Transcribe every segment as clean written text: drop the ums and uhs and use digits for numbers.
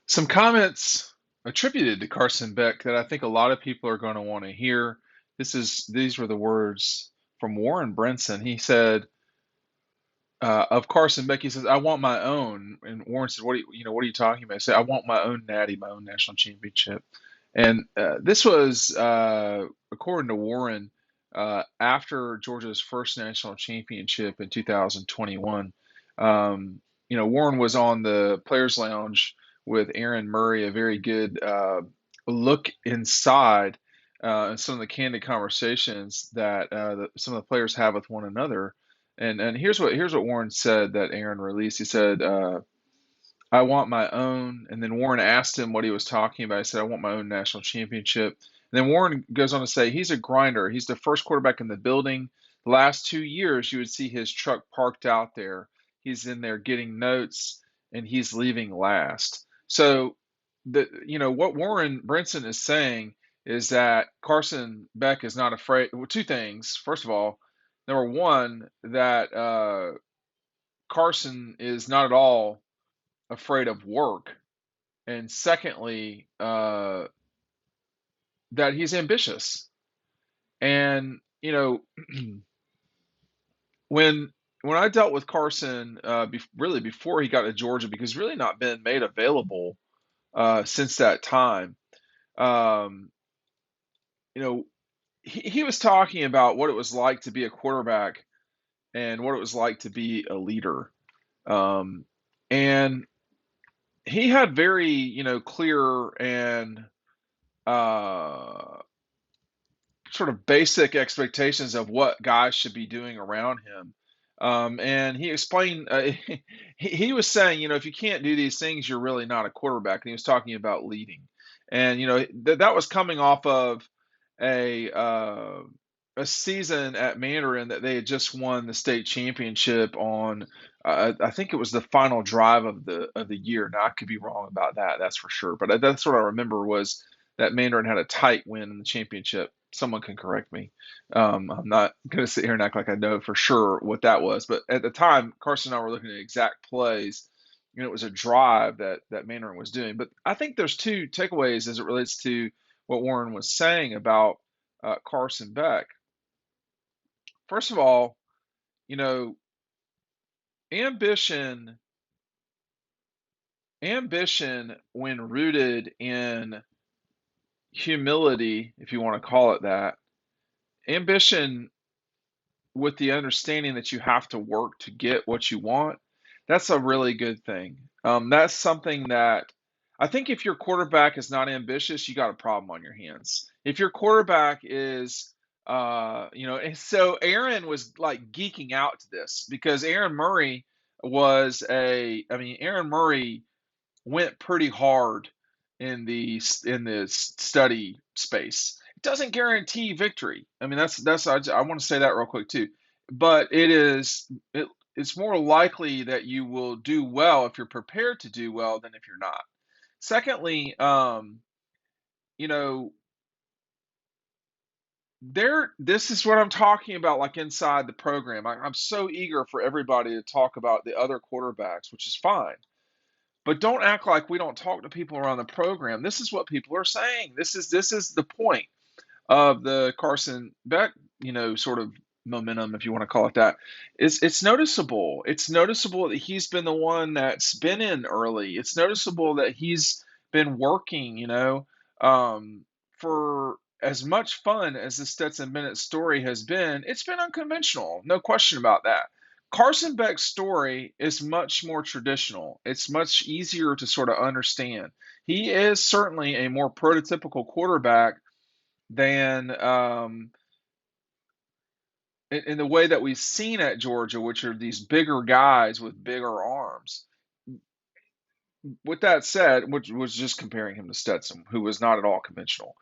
Some comments attributed to Carson Beck that I think a lot of people are going to want to hear. These were the words from Warren Brinson. He said of Carson Beck, he says, "I want my own." And Warren said, what are you talking about?" He said, "I want my own natty, my own national championship." And this was, according to Warren, after Georgia's first national championship in 2021. Warren was on the Players Lounge with Aaron Murray, a very good look inside some of the candid conversations that some of the players have with one another. And here's what Warren said that Aaron released. He said, "I want my own." And then Warren asked him what he was talking about. He said, "I want my own national championship." And then Warren goes on to say, "He's a grinder. He's the first quarterback in the building. The last 2 years, you would see his truck parked out there. He's in there getting notes, and he's leaving last." So, what Warren Brinson is saying is that Carson Beck is not afraid. Well, two things. First of all, number one, that Carson is not at all afraid of work, and secondly, that he's ambitious. And when when I dealt with Carson, really before he got to Georgia, because really not been made available since that time. Um, you know, he was talking about what it was like to be a quarterback and what it was like to be a leader. Um, and he had very, clear and uh, sort of basic expectations of what guys should be doing around him. And he explained, he was saying, if you can't do these things, you're really not a quarterback. And he was talking about leading. And, that was coming off of a, uh, a season at Mandarin that they had just won the state championship on. I think it was the final drive of the year. Now I could be wrong about that. That's for sure. But that's what I remember was that Mandarin had a tight win in the championship. Someone can correct me. I'm not going to sit here and act like I know for sure what that was. But at the time, Carson and I were looking at exact plays. It was a drive that Mandarin was doing. But I think there's two takeaways as it relates to what Warren was saying about Carson Beck. First of all, you know, ambition, ambition when rooted in humility, if you want to call it that, ambition with the understanding that you have to work to get what you want, that's a really good thing. That's something that I think if your quarterback is not ambitious, you got a problem on your hands. If your quarterback is, and so Aaron was like geeking out to this because Aaron Murray went pretty hard in the study space. It doesn't guarantee victory. I mean, I want to say that real quick too, but it's more likely that you will do well if you're prepared to do well than if you're not. Secondly, you know, this is what I'm talking about, like inside the program. I'm so eager for everybody to talk about the other quarterbacks, which is fine. But don't act like we don't talk to people around the program. This is what people are saying. This is the point of the Carson Beck, sort of momentum, if you want to call it that. It's noticeable. It's noticeable that he's been the one that's been in early. It's noticeable that he's been working, for as much fun as the Stetson Bennett story has been, it's been unconventional. No question about that. Carson Beck's story is much more traditional. It's much easier to sort of understand. He is certainly a more prototypical quarterback than in the way that we've seen at Georgia, which are these bigger guys with bigger arms. With that said, which was just comparing him to Stetson, who was not at all conventional.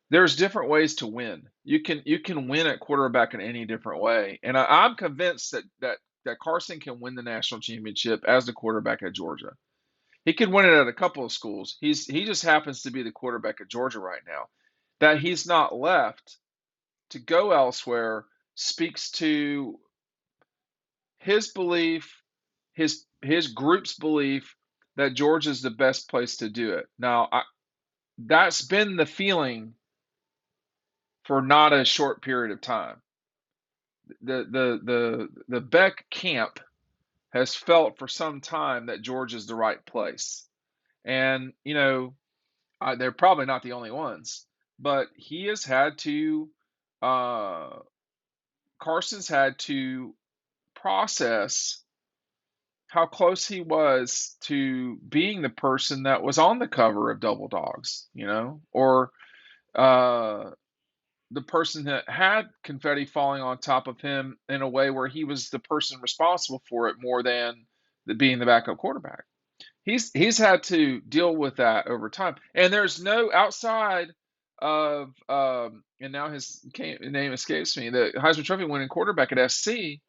There's different ways to win. You can win at quarterback in any different way, and I'm convinced that Carson can win the national championship as the quarterback at Georgia. He could win it at a couple of schools. He just happens to be the quarterback at Georgia right now. That he's not left to go elsewhere speaks to his belief, his group's belief that Georgia's the best place to do it. Now, that's been the feeling for not a short period of time. The Beck camp has felt for some time that Georgia's the right place, and they're probably not the only ones, but he has had to. Uh, Carson's had to process how close he was to being the person that was on the cover of Double Dogs, or uh, the person that had confetti falling on top of him in a way where he was the person responsible for it more than being the backup quarterback. He's had to deal with that over time, and there's no outside of and now his name escapes me, the Heisman Trophy winning quarterback at SC.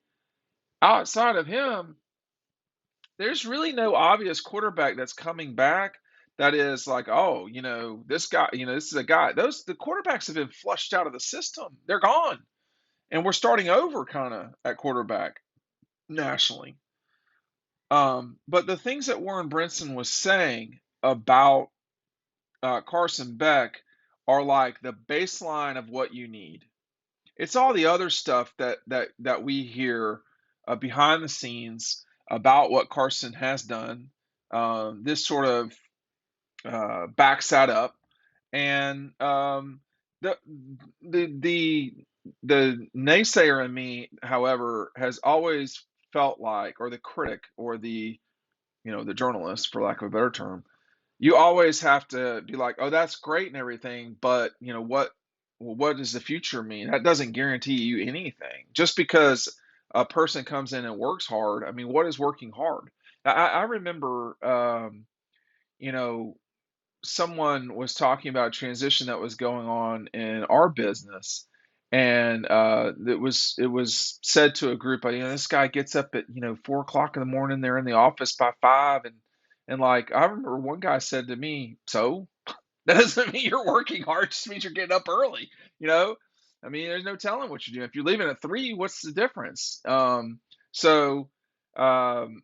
Outside of him, there's really no obvious quarterback that's coming back that is like, oh, this guy, this is a guy. The quarterbacks have been flushed out of the system. They're gone. And we're starting over kind of at quarterback nationally. But the things that Warren Brinson was saying about Carson Beck are like the baseline of what you need. It's all the other stuff that we hear behind the scenes about what Carson has done. This sort of backs that up, and the the the naysayer in me, however, has always felt like, or the critic, or the journalist, for lack of a better term, you always have to be like, oh, that's great and everything, but what does the future mean? That doesn't guarantee you anything. Just because a person comes in and works hard, I mean, what is working hard? I remember, you know, someone was talking about a transition that was going on in our business, and it was said to a group, this guy gets up at 4 o'clock in the morning. They're in the office by 5, and like I remember one guy said to me, so that doesn't mean you're working hard. It just means you're getting up early. You know, I mean, there's no telling what you're doing. If you're leaving at 3, what's the difference? So, um,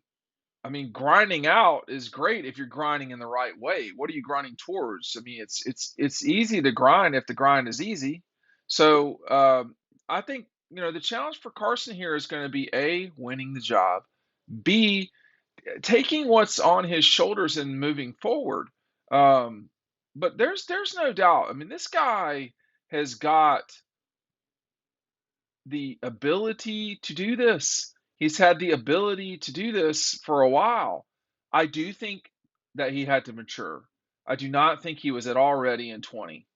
I mean, grinding out is great if you're grinding in the right way. What are you grinding towards? I mean, it's easy to grind if the grind is easy. So, I think the challenge for Carson here is going to be A, winning the job, B, taking what's on his shoulders and moving forward. Um, but there's no doubt. I mean, this guy has got the ability to do this. He's had the ability to do this for a while. I do think that he had to mature. I do not think he was at all ready in 20.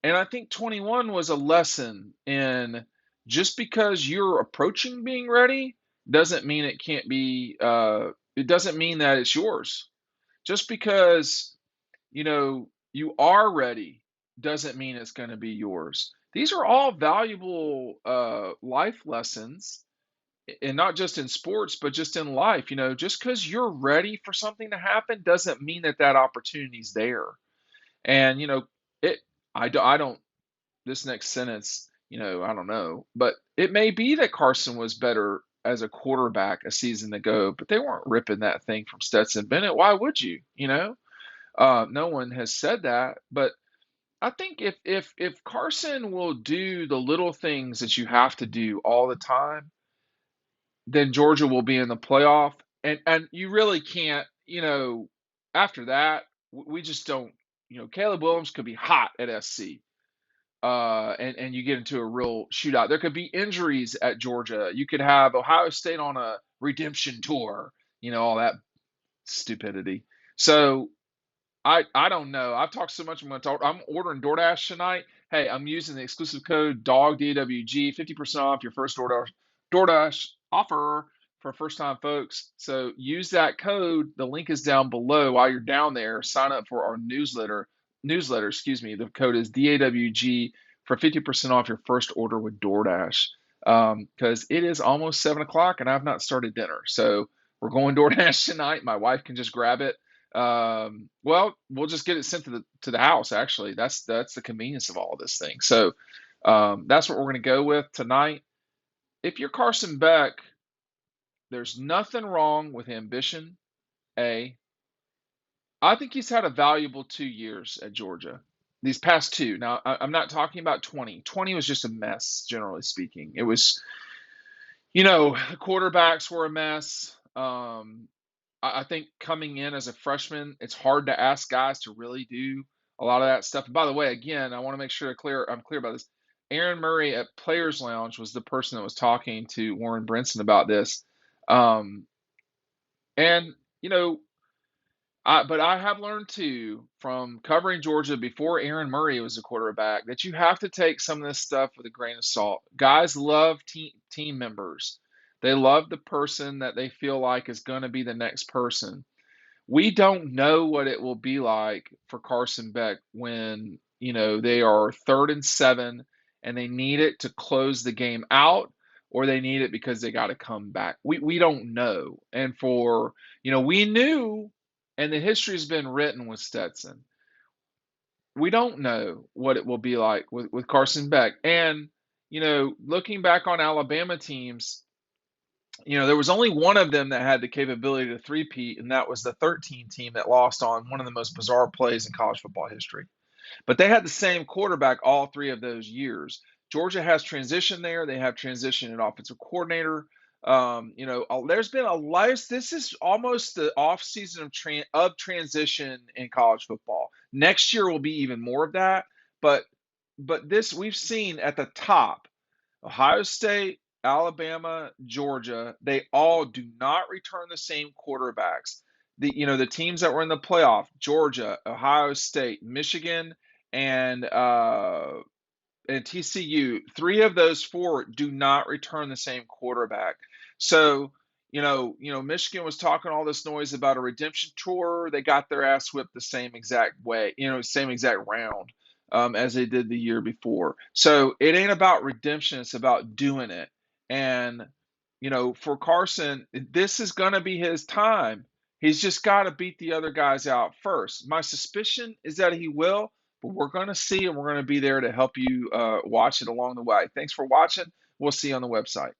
And I think 21 was a lesson in, just because you're approaching being ready doesn't mean it can't be, it doesn't mean that it's yours. Just because you are ready doesn't mean it's going to be yours. These are all valuable life lessons, and not just in sports, but just in life. Just because you're ready for something to happen doesn't mean that opportunity's there. And it. I don't. This next sentence, I don't know, but it may be that Carson was better as a quarterback a season ago, but they weren't ripping that thing from Stetson Bennett. Why would you? No one has said that, but I think if Carson will do the little things that you have to do all the time, then Georgia will be in the playoff, and you really can't, after that, we just don't. Caleb Williams could be hot at SC, and you get into a real shootout. There could be injuries at Georgia. You could have Ohio State on a redemption tour. All that stupidity. So I don't know. I've talked so much. I'm ordering DoorDash tonight. Hey, I'm using the exclusive code DAWG, 50% off your first DoorDash offer for first time folks. So use that code. The link is down below. While you're down there, sign up for our newsletter, excuse me. The code is DAWG for 50% off your first order with DoorDash. Because it is almost 7 o'clock and I've not started dinner. So we're going DoorDash tonight. My wife can just grab it. Well, we'll just get it sent to the house. Actually, that's the convenience of all of this thing. So, that's what we're going to go with tonight. If you're Carson Beck, there's nothing wrong with ambition, A. I think he's had a valuable 2 years at Georgia. These past two. Now, I'm not talking about 20. 20 was just a mess, generally speaking. It was, the quarterbacks were a mess. I think coming in as a freshman, it's hard to ask guys to really do a lot of that stuff. And by the way, again, I want to make sure I'm clear about this. Aaron Murray at Players Lounge was the person that was talking to Warren Brinson about this. Um, and, you know, but I have learned too from covering Georgia before Aaron Murray was a quarterback that you have to take some of this stuff with a grain of salt. Guys love team members. They love the person that they feel like is going to be the next person. We don't know what it will be like for Carson Beck when, they are 3rd and 7 and they need it to close the game out, or they need it because they got to come back. We don't know. And we knew, and the history has been written with Stetson. We don't know what it will be like with Carson Beck. And, looking back on Alabama teams, there was only one of them that had the capability to three-peat, and that was the 13 team that lost on one of the most bizarre plays in college football history. But they had the same quarterback all 3 of those years. Georgia has transition there. They have transition in offensive coordinator. There's been a lot. This is almost the off season of transition in college football. Next year will be even more of that. But this we've seen at the top. Ohio State, Alabama, Georgia, they all do not return the same quarterbacks. The teams that were in the playoff, Georgia, Ohio State, Michigan, and TCU, 3 of those 4 do not return the same quarterback. So, Michigan was talking all this noise about a redemption tour. They got their ass whipped the same exact way, same exact round as they did the year before. So it ain't about redemption; it's about doing it. And for Carson, this is going to be his time. He's just got to beat the other guys out first. My suspicion is that he will, but we're going to see, and we're going to be there to help you watch it along the way. Thanks for watching. We'll see you on the website.